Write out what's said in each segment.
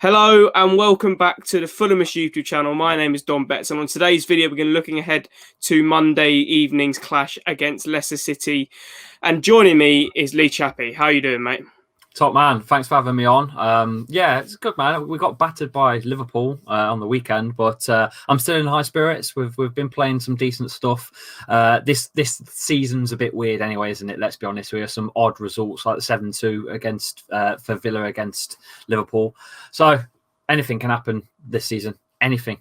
Hello and welcome back to the Fulhamish YouTube channel. My name is Don Betts, and on today's video we're going to be looking ahead to Monday evening's clash against Leicester City. And joining me is Lee Chappy. How are you doing, mate? Top man, thanks for having me on. Yeah, it's good, man. We got battered by Liverpool on the weekend, but I'm still in high spirits. We've been playing some decent stuff. This season's a bit weird, anyway, isn't it? Let's be honest. We have some odd results, like the 7-2 against for Villa against Liverpool. So anything can happen this season. Anything.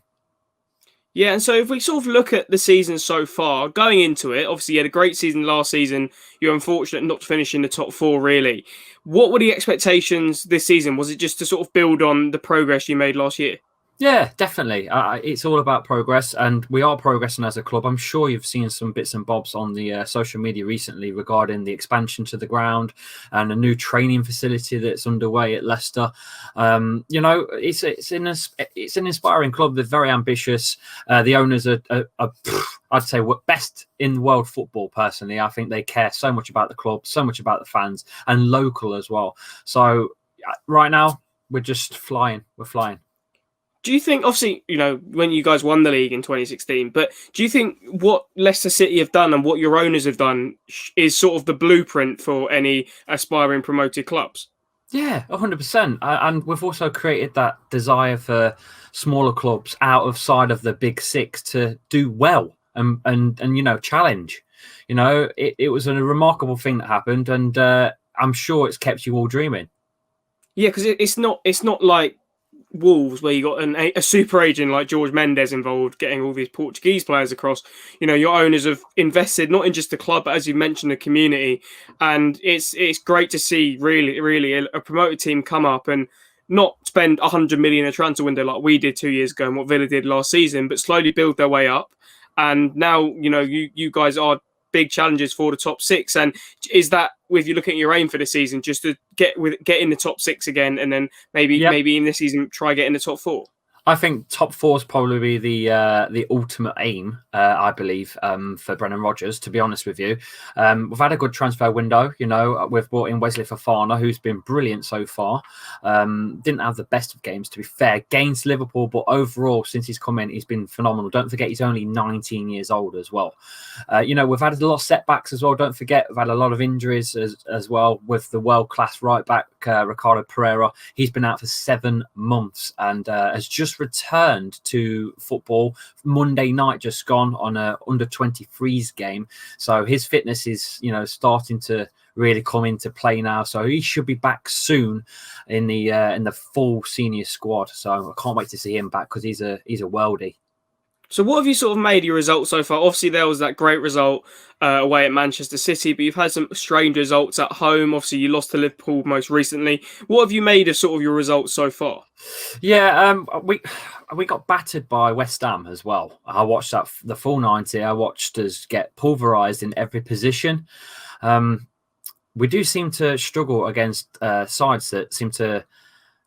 Yeah, and so if we sort of look at the season so far, going into it, obviously you had a great season last season. You're unfortunate not to finish in the top four, really. What were the expectations this season? Was it just to sort of build on the progress you made last year? Yeah, definitely. It's all about progress, and we are progressing as a club. I'm sure you've seen some bits and bobs on the social media recently regarding the expansion to the ground and a new training facility that's underway at Leicester. You know, it's an inspiring club. They're very ambitious. The owners are I'd say best in world football. Personally, I think they care so much about the club, so much about the fans, and local as well. So right now, we're just flying. We're flying. Do you think, obviously, you know, when you guys won the league in 2016, but do you think what Leicester City have done and what your owners have done is sort of the blueprint for any aspiring promoted clubs? Yeah, 100%. And we've also created that desire for smaller clubs outside of the big six to do well and you know, challenge. You know, it was a remarkable thing that happened, and I'm sure it's kept you all dreaming. Yeah, because it's not like Wolves, where you got a super agent like George Mendes involved, getting all these Portuguese players across. You know, your owners have invested not in just the club, but as you mentioned, the community. And it's great to see really a promoted team come up and not spend 100 million in a transfer window like we did 2 years ago and what Villa did last season, but slowly build their way up. And now, you know, you guys are big challenges for the top six. And is that, with you looking at your aim for the season, just to get in the top six again, and then maybe in this season try get in the top four? I think top four is probably the ultimate aim, I believe, for Brendan Rodgers, to be honest with you. We've had a good transfer window. You know, we've brought in Wesley Fofana, who's been brilliant so far. Didn't have the best of games, to be fair, against Liverpool, but overall, since he's come in, he's been phenomenal. Don't forget, he's only 19 years old as well. You know, we've had a lot of setbacks as well. Don't forget, we've had a lot of injuries as well with the world-class right-back, Ricardo Pereira. He's been out for 7 months and has just returned to football Monday night, just gone on a under-23s game. So his fitness is, you know, starting to really come into play now. So he should be back soon in the full senior squad. So I can't wait to see him back, because he's a worldie. So what have you sort of made your results so far? Obviously, there was that great result away at Manchester City, but you've had some strange results at home. Obviously, you lost to Liverpool most recently. What have you made of sort of your results so far? Yeah, we got battered by West Ham as well. I watched the full 90. I watched us get pulverised in every position. We do seem to struggle against sides that seem to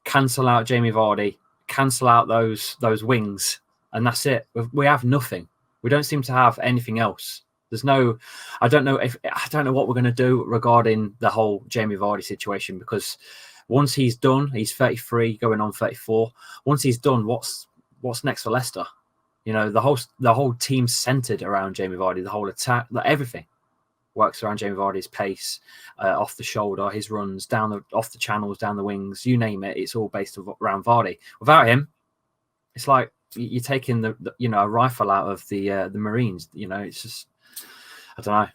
cancel out Jamie Vardy, cancel out those wings. And that's it. We have nothing. We don't seem to have anything else. There's no. I don't know what we're going to do regarding the whole Jamie Vardy situation, because once he's done, he's 33, going on 34. Once he's done, what's next for Leicester? You know, the whole team's centered around Jamie Vardy. The whole attack, everything works around Jamie Vardy's pace, off the shoulder, his runs off the channels, down the wings, you name it. It's all based around Vardy. Without him, it's like you're taking a rifle out of the Marines. You know, it's just, I don't know.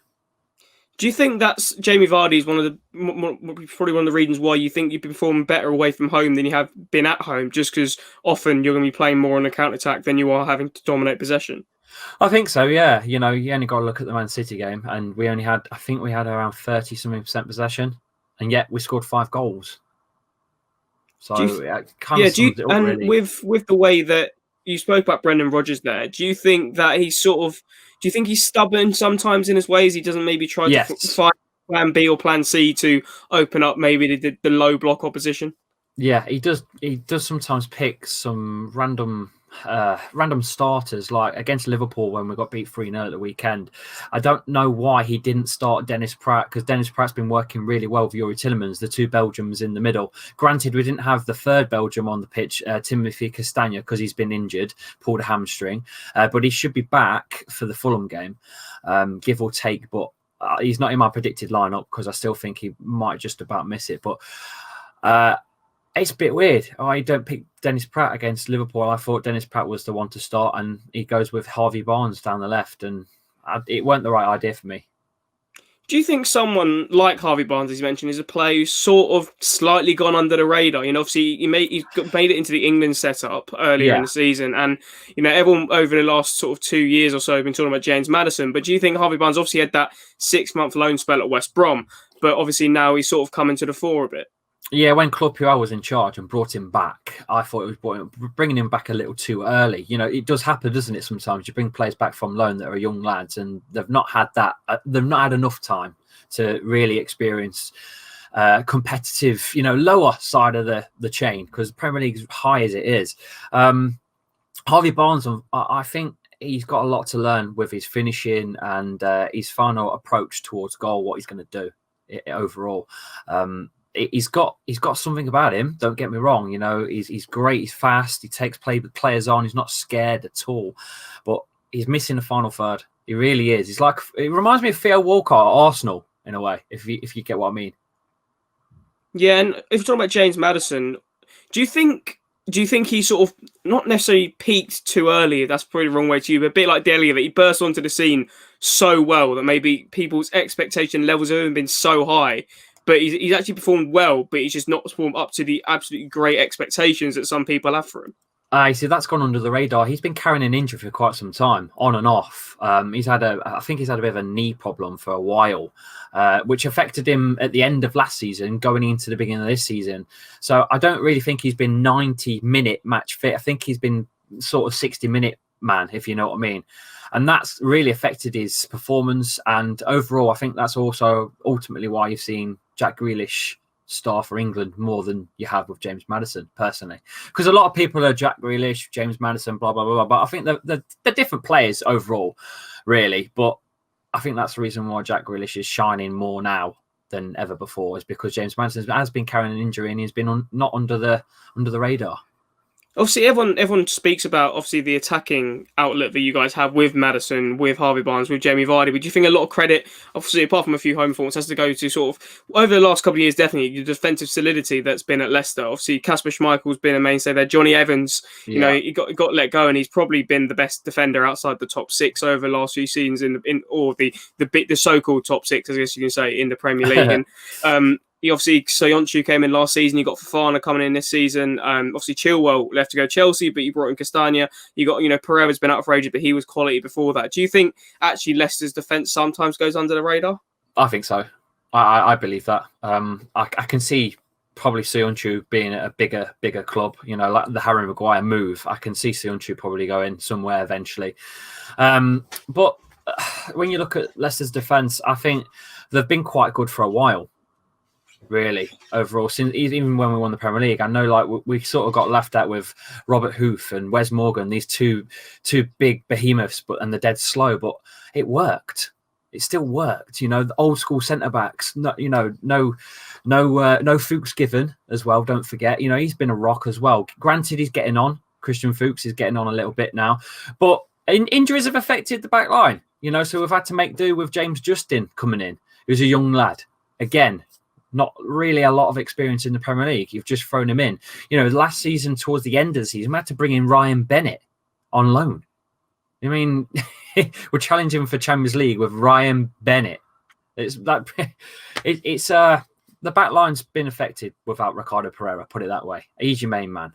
Do you think that's Jamie Vardy is probably one of the reasons why you think you've been performing better away from home than you have been at home, just because often you're going to be playing more on the counter-attack than you are having to dominate possession? I think so, yeah. You know, you only got to look at the Man City game, and I think we had around 30-something% possession, and yet we scored 5 goals. So really. With the way that you spoke about Brendan Rodgers there, do you think that he's stubborn sometimes in his ways? He doesn't maybe try to find plan B or plan C to open up maybe the low block opposition? Yeah, he does sometimes pick some random random starters, like against Liverpool when we got beat 3-0 at the weekend. I don't know why he didn't start Dennis Praet, because Dennis Praet's been working really well with Yuri Tillemans, the two Belgians in the middle. Granted, we didn't have the third Belgium on the pitch, Timothy Castagna, because he's been injured, pulled a hamstring, but he should be back for the Fulham game, give or take. But he's not in my predicted lineup because I still think he might just about miss it. But it's a bit weird. I don't pick Dennis Praet against Liverpool. I thought Dennis Praet was the one to start, and he goes with Harvey Barnes down the left, and it weren't the right idea for me. Do you think someone like Harvey Barnes, as you mentioned, is a player who's sort of slightly gone under the radar? You know, obviously he made it into the England setup earlier in the season, and you know everyone over the last sort of 2 years or so have been talking about James Maddison. But do you think Harvey Barnes obviously had that 6-month loan spell at West Brom, but obviously now he's sort of coming to the fore a bit? Yeah, when Claude Puel was in charge and brought him back, I thought it was bringing him back a little too early. You know, it does happen, doesn't it? Sometimes you bring players back from loan that are young lads, and they've not had that. They've not had enough time to really experience competitive, you know, lower side of the chain, because Premier League, high as it is. Harvey Barnes, I think he's got a lot to learn with his finishing and his final approach towards goal. What he's going to do overall. He's got something about him. Don't get me wrong. You know, he's great. He's fast. He takes players on. He's not scared at all. But he's missing the final third. He really is. He's like, it reminds me of Theo Walcott at Arsenal in a way, if you get what I mean. Yeah, and if we're talking about James Maddison, do you think he sort of not necessarily peaked too early? That's probably the wrong way to use, but a bit like Delia, that he burst onto the scene so well that maybe people's expectation levels haven't been so high. But he's actually performed well, but he's just not performed up to the absolutely great expectations that some people have for him. I see that's gone under the radar. He's been carrying an injury for quite some time, on and off. I think he's had a bit of a knee problem for a while, which affected him at the end of last season, going into the beginning of this season. So I don't really think he's been 90-minute match fit. I think he's been sort of 60-minute man, if you know what I mean. And that's really affected his performance. And overall, I think that's also ultimately why you've seen Jack Grealish star for England more than you have with James Maddison, personally. Because a lot of people are Jack Grealish, James Maddison, blah, blah, blah, blah. But I think they're different players overall, really. But I think that's the reason why Jack Grealish is shining more now than ever before, is because James Maddison has been carrying an injury and he's been not under the radar. Obviously, everyone speaks about obviously the attacking outlet that you guys have with Maddison, with Harvey Barnes, with Jamie Vardy. But do you think a lot of credit, obviously, apart from a few home performances, has to go to sort of over the last couple of years, definitely the defensive solidity that's been at Leicester? Obviously, Kasper Schmeichel's been a mainstay there. Johnny Evans, you know, he got let go, and he's probably been the best defender outside the top six over the last few seasons the so-called top six, I guess you can say, in the Premier League. And obviously, Soyuncu came in last season. You got Fofana coming in this season. Obviously, Chilwell left to go Chelsea, but you brought in Castagna. You got, you know, Pereira's been out for ages, but he was quality before that. Do you think actually Leicester's defence sometimes goes under the radar? I think so. I believe that. I can see probably Soyuncu being at a bigger club. You know, like the Harry Maguire move. I can see Soyuncu probably going somewhere eventually. But when you look at Leicester's defence, I think they've been quite good for a while. Really, overall, since even when we won the Premier League, I know like we sort of got laughed at with Robert Huth and Wes Morgan, these two big behemoths, and they're dead slow, but it worked. It still worked, you know. The old school centre backs, no Fuchs given as well. Don't forget, you know, he's been a rock as well. Granted, he's getting on. Christian Fuchs is getting on a little bit now, but injuries have affected the back line, you know. So we've had to make do with James Justin coming in, who's a young lad again. Not really a lot of experience in the Premier League. You've just thrown him in. You know, last season, towards the end of the season, we had to bring in Ryan Bennett on loan. I mean, we're challenging for Champions League with Ryan Bennett. It's like it's the back line's been affected without Ricardo Pereira. Put it that way. He's your main man.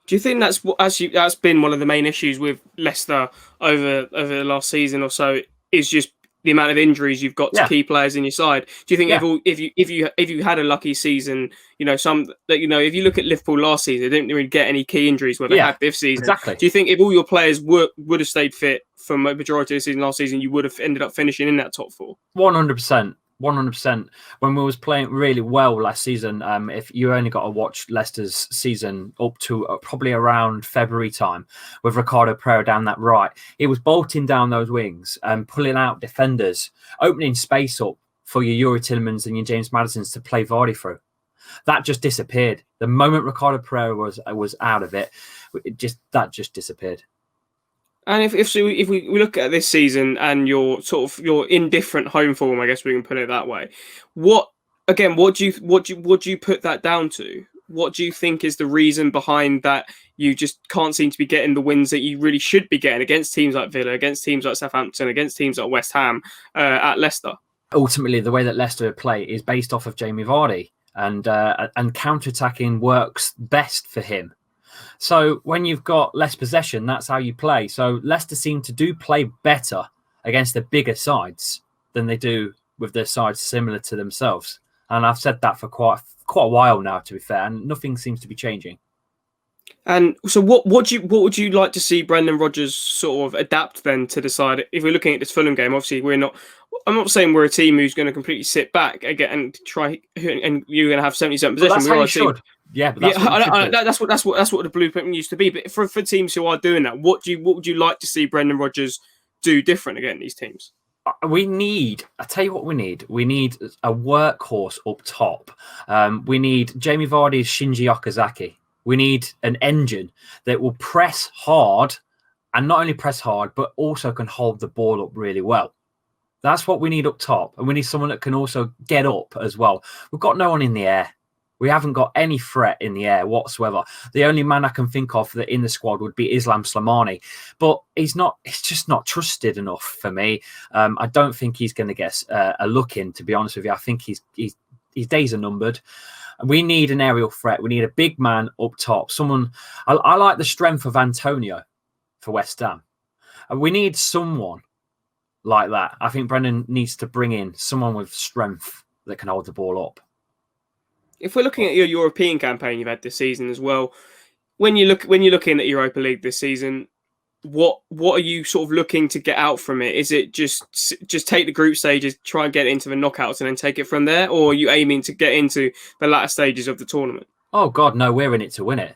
Do you think that's been one of the main issues with Leicester over the last season or so? Is just the amount of injuries you've got to key players in your side. Do you think if you had a lucky season, you know, if you look at Liverpool last season, they didn't really get any key injuries where they had this season. Exactly. Do you think if all your players would have stayed fit for a majority of the season last season, you would have ended up finishing in that top four? 100%. 100%. When we was playing really well last season, if you only got to watch Leicester's season up to probably around February time with Ricardo Pereira down that right, he was bolting down those wings and pulling out defenders, opening space up for your Yuri Tillemans and your James Maddisons to play Vardy through. That just disappeared. The moment Ricardo Pereira was out of it, that just disappeared. And if we look at this season and your indifferent home form, I guess we can put it that way. What do you put that down to? What do you think is the reason behind that you just can't seem to be getting the wins that you really should be getting against teams like Villa, against teams like Southampton, against teams like West Ham, at Leicester? Ultimately, the way that Leicester play is based off of Jamie Vardy, and counter-attacking works best for him. So when you've got less possession, that's how you play. So Leicester seem to play better against the bigger sides than they do with their sides similar to themselves. And I've said that for quite a while now, to be fair, and nothing seems to be changing. And so what would you like to see Brendan Rodgers sort of adapt then to decide, if we're looking at this Fulham game, obviously I'm not saying we're a team who's going to completely sit back again and try, and you're going to have 77 possession. That's how you should. Yeah, but that's what the blueprint used to be. But for teams who are doing that, what would you like to see Brendan Rodgers do different against these teams? I tell you what we need. We need a workhorse up top. We need Jamie Vardy's Shinji Okazaki. We need an engine that will press hard, and not only press hard, but also can hold the ball up really well. That's what we need up top. And we need someone that can also get up as well. We've got no one in the air. We haven't got any threat in the air whatsoever. The only man I can think of that in the squad would be Islam Slimani. But he's just not trusted enough for me. I don't think he's going to get a look in, to be honest with you. I think his days are numbered. We need an aerial threat. We need a big man up top. Someone. I like the strength of Antonio for West Ham. We need someone like that. I think Brendan needs to bring in someone with strength that can hold the ball up. If we're looking at your European campaign you've had this season as well, when you're looking at Europa League this season, what are you sort of looking to get out from it? Is it just take the group stages, try and get into the knockouts, and then take it from there, or are you aiming to get into the latter stages of the tournament? Oh God, no! We're in it to win it.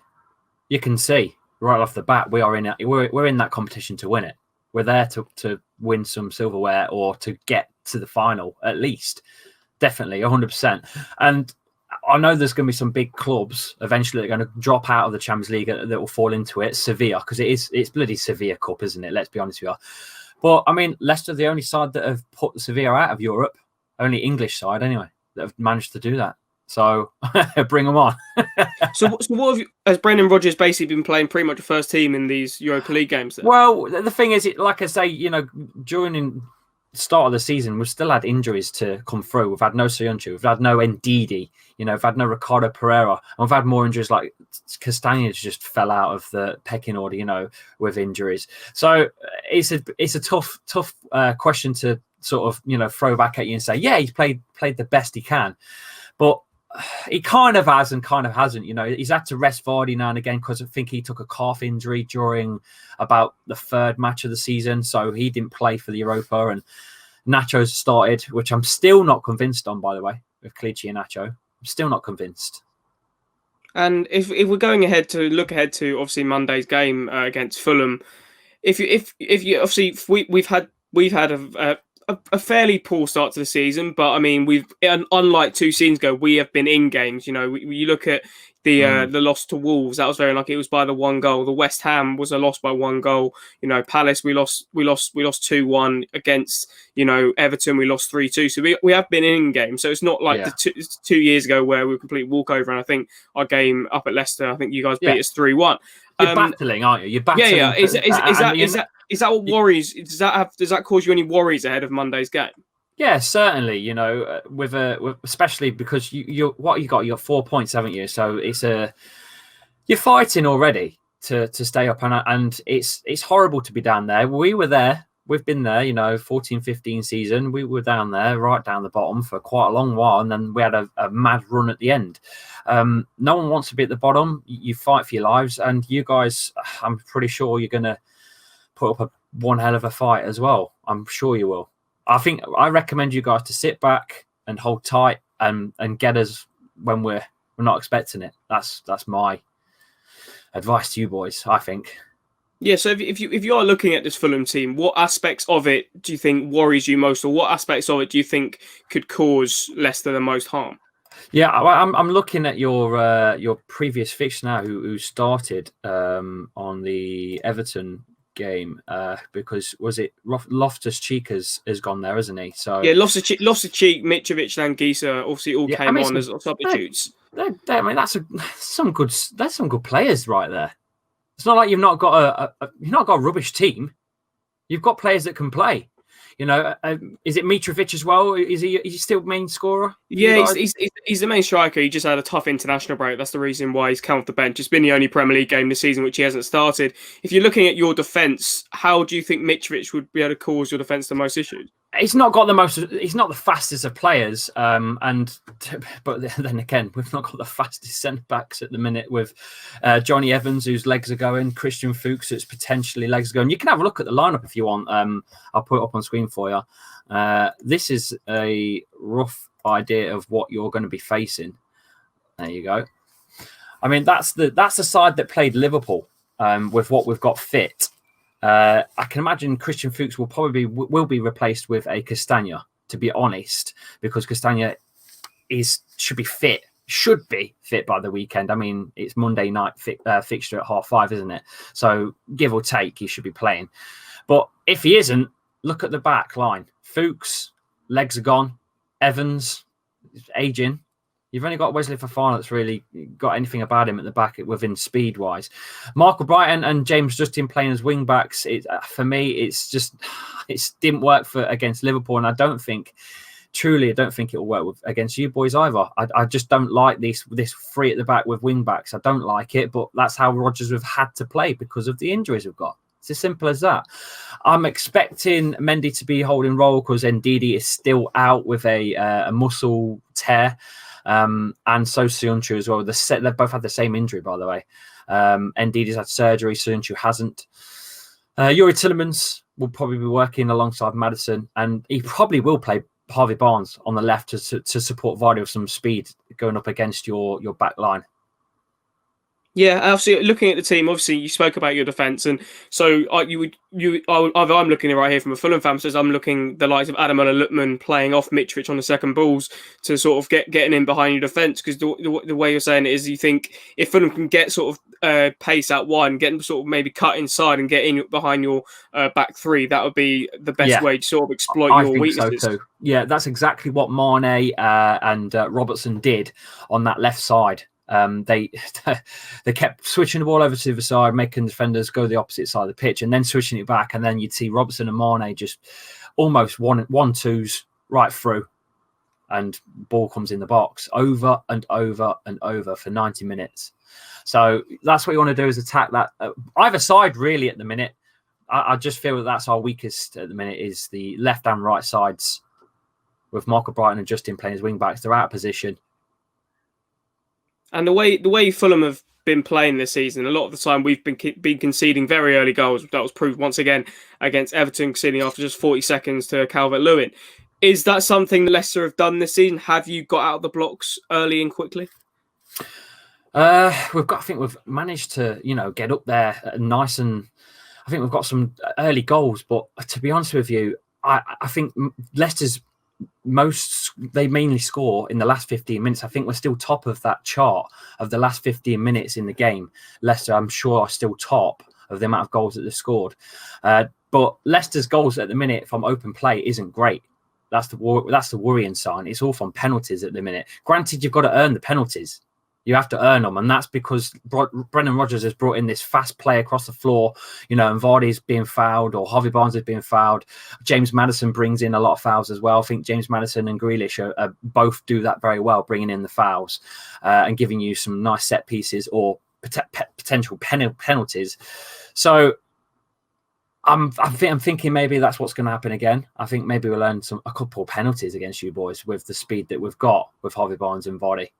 You can see right off the bat we're in that competition to win it. We're there to win some silverware or to get to the final at least. Definitely, 100%. And I know there's going to be some big clubs eventually that are going to drop out of the Champions League that will fall into it. Sevilla, because it's bloody Sevilla Cup, isn't it? Let's be honest with you. But I mean, Leicester, the only side that have put Sevilla out of Europe, only English side anyway, that have managed to do that. So bring them on. So what has Brendan Rodgers basically been playing pretty much the first team in these Europa League games then? Well, the thing is, like I say, during start of the season, we've still had injuries to come through. We've had no Soyuncu, we've had no Ndidi, we've had no Ricardo Pereira, and we've had more injuries like Castañeda just fell out of the pecking order, with injuries. So it's a tough question to sort of throw back at you and say, yeah, he's played the best he can, but he kind of has and kind of hasn't. He's had to rest Vardy now and again because I think he took a calf injury during about the third match of the season, so he didn't play for the Europa. And Nacho's started, which I'm still not convinced on, by the way, with Clichy and Nacho. I'm still not convinced. And if we're going ahead to look ahead to obviously Monday's game against Fulham, if you obviously we've had a fairly poor start to the season, but I mean, unlike 2 seasons ago, we have been in games. You look at the loss to Wolves, that was very unlucky. It was by the 1 goal. The West Ham was a loss by 1 goal. Palace we lost 2-1 against Everton. We lost 3-2. So we have been in games. So it's not like the 2 years ago where we were complete walkover. And I think our game up at Leicester, I think you guys beat us 3-1. You're battling, aren't you? You're battling. Yeah. Is that what worries? Does that cause you any worries ahead of Monday's game? Yeah, certainly. With especially because you got 4 points, haven't you? So you're fighting already to stay up, and it's horrible to be down there. We were there. We've been there. 14-15 season. We were down there, right down the bottom for quite a long while, and then we had a mad run at the end. No one wants to be at the bottom. You fight for your lives, and you guys, I'm pretty sure you're going to put up one hell of a fight as well. I'm sure you will. I recommend you guys to sit back, and hold tight and get us when we're not expecting it. That's my advice to you boys, I think. Yeah, so if you are looking at this Fulham team, what aspects of it do you think worries you most, or what aspects of it do you think could cause Leicester the most harm? Yeah, I'm looking at your previous fixture now, who started on the Everton game because was it Loftus-Cheek has gone there, hasn't he? So yeah, Loftus-Cheek, Mitrovic, and Gisa obviously all came on as substitutes. I mean, that's some good players right there. It's not like you've not got a rubbish team. You've got players that can play. You know, is it Mitrovic as well? Is he still main scorer? Yeah, he's the main striker. He just had a tough international break. That's the reason why he's come off the bench. It's been the only Premier League game this season which he hasn't started. If you're looking at your defence, how do you think Mitrovic would be able to cause your defence the most issues? He's not the fastest of players, but then again, we've not got the fastest centre backs at the minute with Johnny Evans, whose legs are going, Christian Fuchs, who's potentially legs are going. You can have a look at the lineup if you want. I'll put it up on screen for you. This is a rough idea of what you're going to be facing. There you go. I mean, that's the side that played Liverpool with what we've got fit. I can imagine Christian Fuchs will be replaced with a Castagna, to be honest, because Castagna should be fit by the weekend. I mean, it's Monday night fixture at 5:30, isn't it? So give or take, he should be playing. But if he isn't, look at the back line. Fuchs, legs are gone. Evans, aging. You've only got Wesley Fofana that's really got anything about him at the back within speed-wise. Michael Brighton and James Justin playing as wing-backs, for me, it didn't work against Liverpool, and I don't think it will work against you boys either. I just don't like this three at the back with wing-backs. I don't like it, but that's how Rodgers have had to play because of the injuries we've got. It's as simple as that. I'm expecting Mendy to be holding role because Ndidi is still out with a muscle tear. And so Söyüncü as well. They've both had the same injury, by the way. Ndidi's had surgery, Söyüncü hasn't. Yuri Tillemans will probably be working alongside Maddison, and he probably will play Harvey Barnes on the left to support Vardy with some speed going up against your back line. Yeah, obviously, looking at the team, obviously you spoke about your defence, and so I'm looking at it right here from a Fulham fan. Says I'm looking the likes of Ademola Lookman playing off Mitrovic on the second balls to sort of getting in behind your defence, because the way you're saying it is you think if Fulham can get sort of pace out wide and get them sort of maybe cut inside and get in behind your back three, that would be the best way to sort of exploit your weaknesses. So too. Yeah, that's exactly what Mane and Robertson did on that left side. They kept switching the ball over to the side, making defenders go the opposite side of the pitch, and then switching it back, and then you'd see Robertson and Mane just almost one-twos right through, and ball comes in the box over and over and over for 90 minutes. So that's what you want to do, is attack that either side really at the minute. I just feel that's our weakest at the minute, is the left and right sides with Michael Brighton and Justin playing as wing backs. They're out of position. And the way Fulham have been playing this season, a lot of the time we've been conceding very early goals. That was proved once again against Everton, conceding after just 40 seconds to Calvert-Lewin. Is that something that Leicester have done this season? Have you got out of the blocks early and quickly? I think we've managed to, get up there nice, and I think we've got some early goals. But to be honest with you, I think Leicester's they mainly score in the last 15 minutes. I think we're still top of that chart of the last 15 minutes in the game. Leicester, I'm sure, are still top of the amount of goals that they've scored. But Leicester's goals at the minute from open play isn't great. That's the worrying sign. It's all from penalties at the minute. Granted, you've got to earn the penalties. You have to earn them, and that's because Brendan Rodgers has brought in this fast play across the floor, and Vardy's being fouled, or Harvey Barnes is being fouled. James Maddison brings in a lot of fouls as well. I think James Maddison and Grealish both do that very well, bringing in the fouls and giving you some nice set pieces or potential penalties. So I'm thinking maybe that's what's going to happen again. I think maybe we'll earn a couple of penalties against you boys with the speed that we've got with Harvey Barnes and Vardy.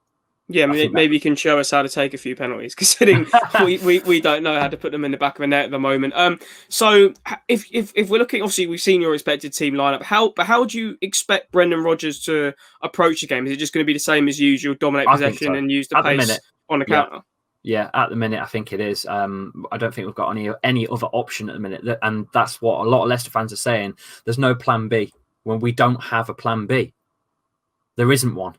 Yeah, maybe you can show us how to take a few penalties, considering we don't know how to put them in the back of a net at the moment. So if we're looking, obviously we've seen your expected team lineup. How do you expect Brendan Rodgers to approach the game? Is it just going to be the same as usual, dominate possession and use the pace on the counter? Yeah, at the minute I think it is. I don't think we've got any other option at the minute, and that's what a lot of Leicester fans are saying. There's no plan B when we don't have a plan B. There isn't one.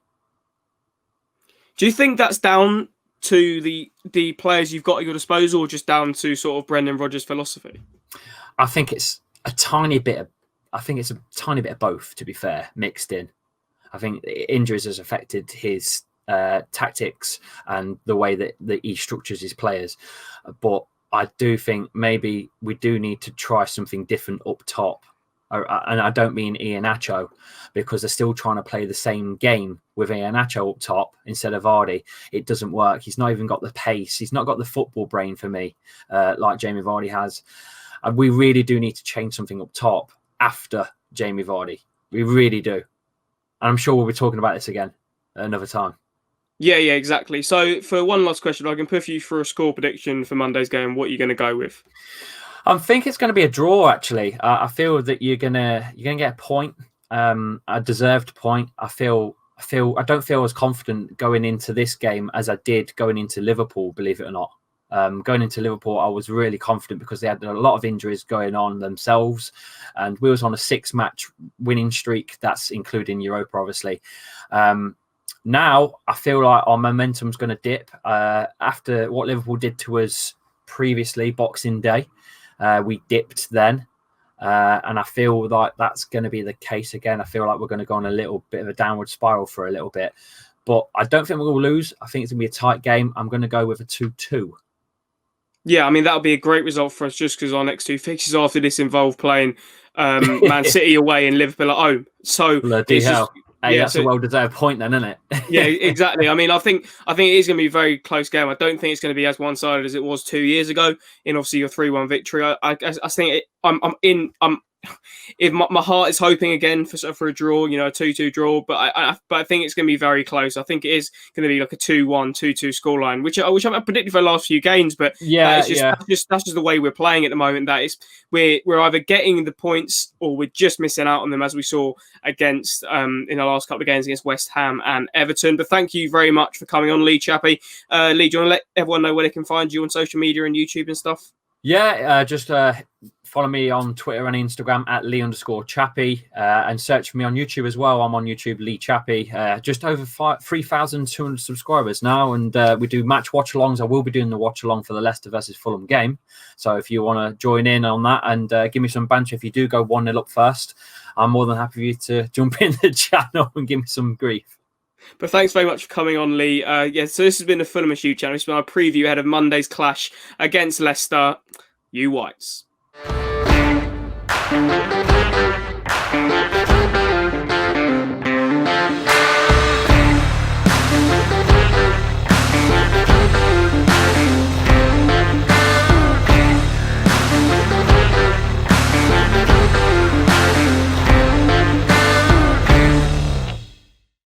Do you think that's down to the players you've got at your disposal, or just down to sort of Brendan Rodgers' philosophy? I think it's a tiny bit of both, to be fair, mixed in. I think injuries has affected his tactics and the way that he structures his players. But I do think maybe we do need to try something different up top. And I don't mean Iheanacho, because they're still trying to play the same game with Iheanacho up top instead of Vardy. It doesn't work. He's not even got the pace. He's not got the football brain for me, like Jamie Vardy has. And we really do need to change something up top after Jamie Vardy. We really do. And I'm sure we'll be talking about this again another time. Yeah, exactly. So for one last question, I can put you for a score prediction for Monday's game. What are you going to go with? I think it's going to be a draw. Actually, I feel that you're gonna get a point, a deserved point. I don't feel as confident going into this game as I did going into Liverpool. Believe it or not, going into Liverpool, I was really confident because they had a lot of injuries going on themselves, and we was on a 6-match winning streak. That's including Europa, obviously. Now I feel like our momentum's going to dip after what Liverpool did to us previously, Boxing Day. We dipped then, and I feel like that's going to be the case again. I feel like we're going to go on a little bit of a downward spiral for a little bit, but I don't think we'll lose. I think it's going to be a tight game. I'm going to go with a 2-2. Yeah, I mean, that'll be a great result for us, just because our next two fixtures after this involve playing Man City away and Liverpool at home. So bloody hell. Hey, that's a well-deserved point then, isn't it? Yeah, exactly. I mean, I think it is going to be a very close game. I don't think it's going to be as one-sided as it was 2 years ago in obviously your 3-1 victory. I think if my heart is hoping again for a draw, a 2-2 draw, but I think it's going to be very close. I think it is going to be like a 2-1, 2-2 scoreline, which I've predicted for the last few games. But that's just the way we're playing at the moment. That is, we're either getting the points or we're just missing out on them, as we saw against in the last couple of games against West Ham and Everton. But thank you very much for coming on, Lee Chappy. Lee, do you want to let everyone know where they can find you on social media and YouTube and stuff? Yeah, just follow me on Twitter and Instagram at Lee_Chappy, and search for me on YouTube as well. I'm on YouTube, Lee Chappy. Just over 3,200 subscribers now, and we do match watch-alongs. I will be doing the watch-along for the Leicester versus Fulham game. So if you want to join in on that and give me some banter, if you do go 1-0 up first, I'm more than happy for you to jump in the channel and give me some grief. But thanks very much for coming on, Lee. So this has been the Fulhamish YouTube channel. It's been our preview ahead of Monday's clash against Leicester. You Whites.